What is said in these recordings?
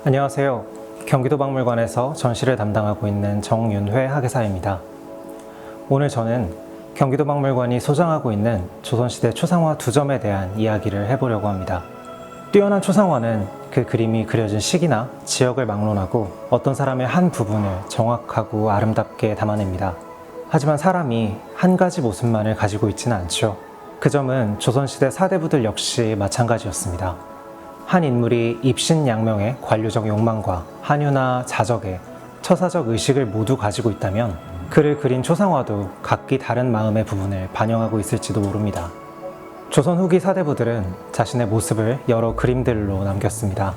안녕하세요. 경기도박물관에서 전시를 담당하고 있는 정윤회 학예사입니다. 오늘 저는 경기도박물관이 소장하고 있는 조선시대 초상화 2점에 대한 이야기를 해보려고 합니다. 뛰어난 초상화는 그 그림이 그려진 시기나 지역을 막론하고 어떤 사람의 한 부분을 정확하고 아름답게 담아냅니다. 하지만 사람이 한 가지 모습만을 가지고 있지는 않죠. 그 점은 조선시대 사대부들 역시 마찬가지였습니다. 한 인물이 입신양명의 관료적 욕망과 한유나 자적의 처사적 의식을 모두 가지고 있다면 그를 그린 초상화도 각기 다른 마음의 부분을 반영하고 있을지도 모릅니다. 조선 후기 사대부들은 자신의 모습을 여러 그림들로 남겼습니다.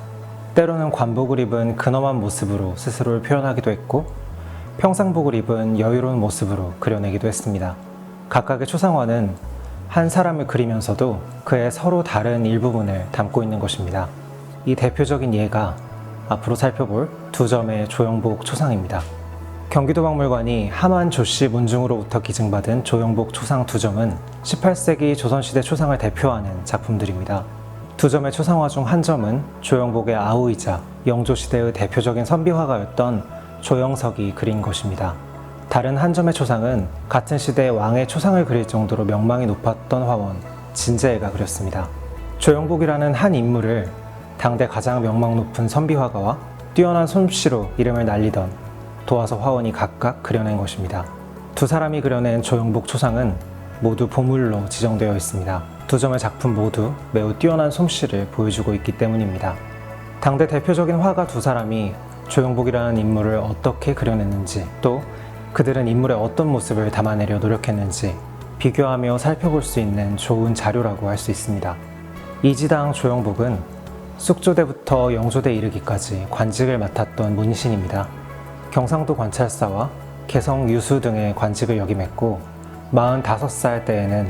때로는 관복을 입은 근엄한 모습으로 스스로를 표현하기도 했고 평상복을 입은 여유로운 모습으로 그려내기도 했습니다. 각각의 초상화는 한 사람을 그리면서도 그의 서로 다른 일부분을 담고 있는 것입니다. 이 대표적인 예가 앞으로 살펴볼 2점의 조영복 초상입니다. 경기도박물관이 하만 조씨 문중으로부터 기증받은 조영복 초상 2점은 18세기 조선시대 초상을 대표하는 작품들입니다. 2점의 초상화 중 한 점은 조영복의 아우이자 영조시대의 대표적인 선비화가였던 조영석이 그린 것입니다. 다른 한 점의 초상은 같은 시대 왕의 초상을 그릴 정도로 명망이 높았던 화원 진제해가 그렸습니다. 조영복이라는 한 인물을 당대 가장 명망 높은 선비화가와 뛰어난 솜씨로 이름을 날리던 도화서 화원이 각각 그려낸 것입니다. 두 사람이 그려낸 조영복 초상은 모두 보물로 지정되어 있습니다. 2점의 작품 모두 매우 뛰어난 솜씨를 보여주고 있기 때문입니다. 당대 대표적인 화가 두 사람이 조영복이라는 인물을 어떻게 그려냈는지, 또 그들은 인물의 어떤 모습을 담아내려 노력했는지 비교하며 살펴볼 수 있는 좋은 자료라고 할 수 있습니다. 이지당 조영복은 쑥조대부터 영조대 이르기까지 관직을 맡았던 문신입니다. 경상도 관찰사와 개성 유수 등의 관직을 역임했고 45살 때에는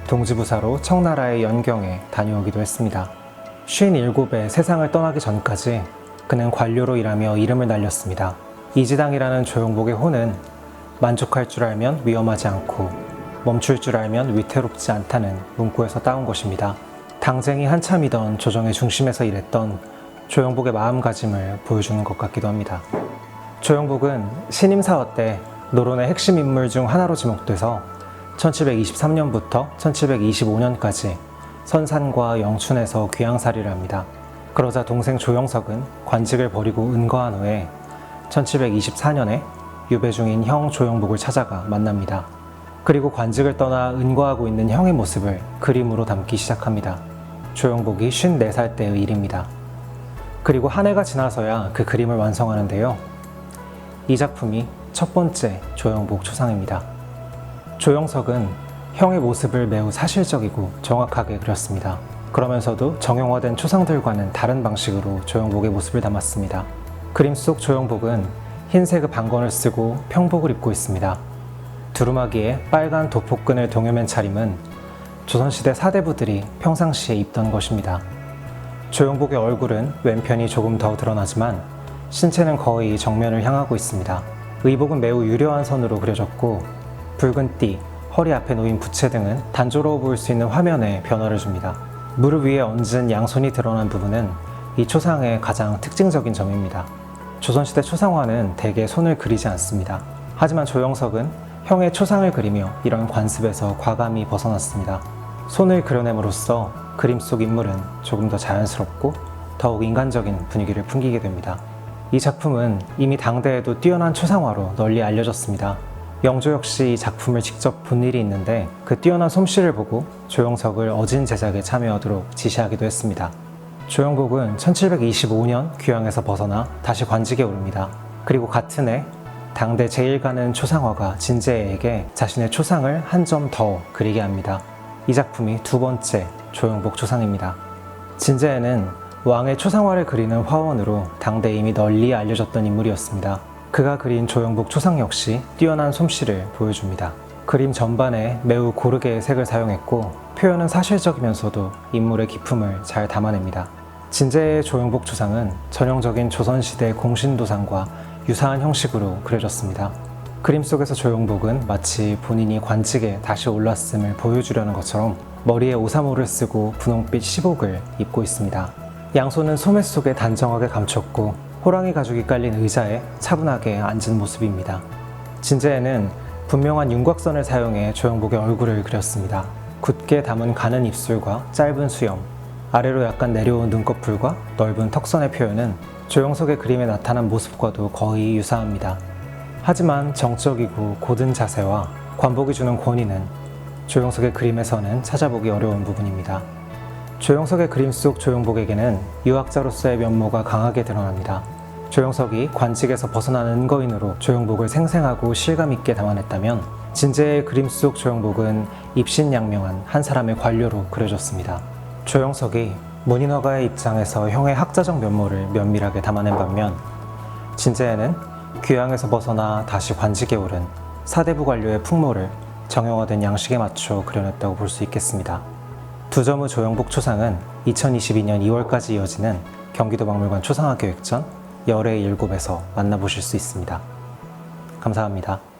동지부사로 청나라의 연경에 다녀오기도 했습니다. 57에 세상을 떠나기 전까지 그는 관료로 일하며 이름을 날렸습니다. 이지당이라는 조영복의 호는 만족할 줄 알면 위험하지 않고 멈출 줄 알면 위태롭지 않다는 문구에서 따온 것입니다. 당쟁이 한참이던 조정의 중심에서 일했던 조영복의 마음가짐을 보여주는 것 같기도 합니다. 조영복은 신임사화 때 노론의 핵심 인물 중 하나로 지목돼서 1723년부터 1725년까지 선산과 영춘에서 귀양살이를 합니다. 그러자 동생 조영석은 관직을 버리고 은거한 후에 1724년에 유배 중인 형 조영복을 찾아가 만납니다. 그리고 관직을 떠나 은거하고 있는 형의 모습을 그림으로 담기 시작합니다. 조영복이 54살 때의 일입니다. 그리고 한 해가 지나서야 그 그림을 완성하는데요. 이 작품이 첫 번째 조영복 초상입니다. 조영석은 형의 모습을 매우 사실적이고 정확하게 그렸습니다. 그러면서도 정형화된 초상들과는 다른 방식으로 조영복의 모습을 담았습니다. 그림 속 조영복은 흰색의 방건을 쓰고 평복을 입고 있습니다. 두루마기에 빨간 도포끈을 동여맨 차림은 조선시대 사대부들이 평상시에 입던 것입니다. 조영복의 얼굴은 왼편이 조금 더 드러나지만 신체는 거의 정면을 향하고 있습니다. 의복은 매우 유려한 선으로 그려졌고 붉은 띠, 허리 앞에 놓인 부채 등은 단조로워 보일 수 있는 화면에 변화를 줍니다. 무릎 위에 얹은 양손이 드러난 부분은 이 초상의 가장 특징적인 점입니다. 조선시대 초상화는 대개 손을 그리지 않습니다. 하지만 조영석은 형의 초상을 그리며 이런 관습에서 과감히 벗어났습니다. 손을 그려냄으로써 그림 속 인물은 조금 더 자연스럽고 더욱 인간적인 분위기를 풍기게 됩니다. 이 작품은 이미 당대에도 뛰어난 초상화로 널리 알려졌습니다. 영조 역시 이 작품을 직접 본 일이 있는데 그 뛰어난 솜씨를 보고 조영석을 어진 제작에 참여하도록 지시하기도 했습니다. 조영복은 1725년 귀양에서 벗어나 다시 관직에 오릅니다. 그리고 같은 해 당대 제일 가는 초상화가 진제해에게 자신의 초상을 한 점 더 그리게 합니다. 이 작품이 두 번째 조영복 초상입니다. 진제해는 왕의 초상화를 그리는 화원으로 당대 이미 널리 알려졌던 인물이었습니다. 그가 그린 조영복 초상 역시 뛰어난 솜씨를 보여줍니다. 그림 전반에 매우 고르게 색을 사용했고 표현은 사실적이면서도 인물의 기품을 잘 담아냅니다. 진제해의 조영복 초상은 전형적인 조선시대 공신도상과 유사한 형식으로 그려졌습니다. 그림 속에서 조영복은 마치 본인이 관직에 다시 올랐음을 보여주려는 것처럼 머리에 오사모를 쓰고 분홍빛 시복을 입고 있습니다. 양손은 소매 속에 단정하게 감췄고 호랑이 가죽이 깔린 의자에 차분하게 앉은 모습입니다. 진재에는 분명한 윤곽선을 사용해 조영복의 얼굴을 그렸습니다. 굳게 담은 가는 입술과 짧은 수염, 아래로 약간 내려온 눈꺼풀과 넓은 턱선의 표현은 조영석의 그림에 나타난 모습과도 거의 유사합니다. 하지만 정적이고 고든 자세와 관복이 주는 권위는 조영석의 그림에서는 찾아보기 어려운 부분입니다. 조영석의 그림 속 조영복에게는 유학자로서의 면모가 강하게 드러납니다. 조영석이 관직에서 벗어난 은거인으로 조영복을 생생하고 실감있게 담아냈다면 진재의 그림 속 조영복은 입신양명한 한 사람의 관료로 그려졌습니다. 조영석이 문인화가의 입장에서 형의 학자적 면모를 면밀하게 담아낸 반면 진재에는 귀향에서 벗어나 다시 관직에 오른 사대부 관료의 풍모를 정형화된 양식에 맞춰 그려냈다고 볼 수 있겠습니다. 두점의 조영복 초상은 2022년 2월까지 이어지는 경기도박물관 초상화 계획전 열의 7에서 만나보실 수 있습니다. 감사합니다.